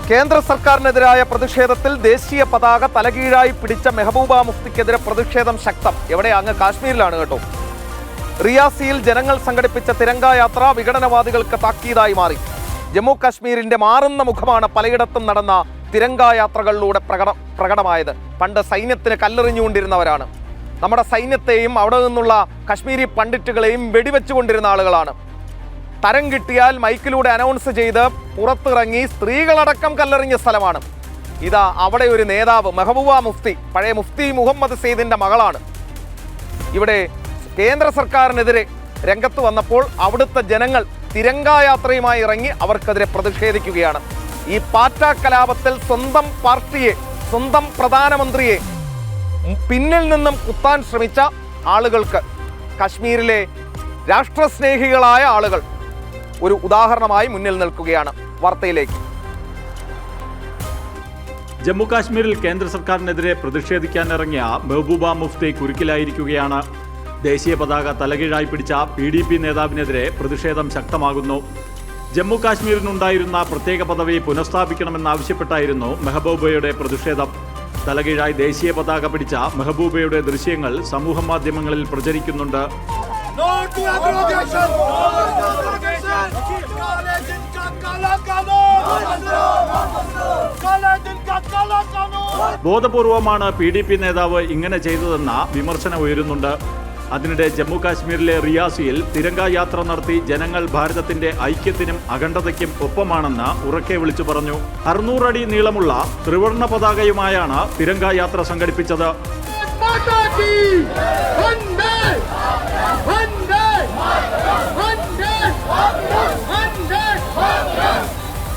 കേന്ദ്ര സർക്കാരിനെതിരായ പ്രതിഷേധത്തിൽ ദേശീയ പതാക തലകീഴായി പിടിച്ച മെഹബൂബ മുഫ്തിക്കെതിരെ പ്രതിഷേധം ശക്തം. എവിടെ? അങ്ങ് കാശ്മീരിലാണ് കേട്ടോ. റിയാസിയിൽ ജനങ്ങൾ സംഘടിപ്പിച്ച തിരങ്കാ യാത്ര വിഘടനവാദികൾക്ക് താക്കീതായി മാറി. ജമ്മു കാശ്മീരിന്റെ മാറുന്ന മുഖമാണ് പലയിടത്തും നടന്ന തിരങ്കാ യാത്രകളിലൂടെ പ്രകടമായത്. പണ്ട് സൈന്യത്തിന് കല്ലെറിഞ്ഞുകൊണ്ടിരുന്നവരാണ്. നമ്മുടെ സൈന്യത്തെയും അവിടെ നിന്നുള്ള കശ്മീരി പണ്ഡിറ്റുകളെയും വെടിവെച്ചുകൊണ്ടിരുന്ന ആളുകളാണ്. തരം കിട്ടിയാൽ മൈക്കിലൂടെ അനൗൺസ് ചെയ്ത് പുറത്തിറങ്ങി സ്ത്രീകളടക്കം കല്ലെറിഞ്ഞ സ്ഥലമാണ്. ഇതാ അവിടെ ഒരു നേതാവ് മെഹബൂബ മുഫ്തി, പഴയ മുഫ്തി മുഹമ്മദ് സെയ്ദിന്റെ മകളാണ്. ഇവിടെ കേന്ദ്ര സർക്കാരിനെതിരെ രംഗത്ത് വന്നപ്പോൾ അവിടുത്തെ ജനങ്ങൾ തിരങ്കായാത്രയുമായി ഇറങ്ങി അവർക്കെതിരെ പ്രതിഷേധിക്കുകയാണ്. ഈ പാറ്റ കലാപത്തിൽ സ്വന്തം പാർട്ടിയെ, സ്വന്തം പ്രധാനമന്ത്രിയെ പിന്നിൽ നിന്നും കുത്താൻ ശ്രമിച്ച ആളുകൾക്ക് കശ്മീരിലെ രാഷ്ട്രസ്നേഹികളായ ആളുകൾ ഒരു ഉദാഹരണമായി മുന്നിൽ നിൽക്കുകയാണ്. വാർത്തയിലേക്ക്. ജമ്മു കാശ്മീരിൽ കേന്ദ്ര സർക്കാരിനെതിരെ പ്രതിഷേധിക്കാനിറങ്ങിയ മെഹബൂബ മുഫ്തി കുരുക്കിലായിരിക്കുകയാണ്. ദേശീയ പതാക തലകീഴായി പിടിച്ച PDP നേതാവിനെതിരെ പ്രതിഷേധം ശക്തമാകുന്നു. ജമ്മു കാശ്മീരിനുണ്ടായിരുന്ന പ്രത്യേക പദവി പുനഃസ്ഥാപിക്കണമെന്നാവശ്യപ്പെട്ടായിരുന്നു മെഹബൂബയുടെ പ്രതിഷേധം. തലകീഴായി ദേശീയ പതാക പിടിച്ച മെഹബൂബയുടെ ദൃശ്യങ്ങൾ സമൂഹ മാധ്യമങ്ങളിൽ പ്രചരിക്കുന്നുണ്ട്. ബോധപൂർവമാണ് PDP നേതാവ് ഇങ്ങനെ ചെയ്തതെന്ന വിമർശനം ഉയരുന്നുണ്ട്. അതിനിടെ ജമ്മു കാശ്മീരിലെ റിയാസിയിൽ തിരങ്കാ യാത്ര നടത്തി ജനങ്ങൾ ഭാരതത്തിന്റെ ഐക്യത്തിനും അഖണ്ഡതയ്ക്കും ഒപ്പമാണെന്ന് ഉറക്കെ വിളിച്ചു പറഞ്ഞു. 600 അടി നീളമുള്ള ത്രിവർണ്ണ പതാകയുമായാണ് തിരങ്കാ യാത്ര സംഘടിപ്പിച്ചത്.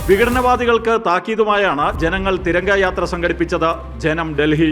വിഘടനവാദികൾക്ക് താക്കീതുമായാണ് ജനങ്ങൾ തിരങ്കാ യാത്ര സംഘടിപ്പിച്ചത്. ജനം ഡൽഹി.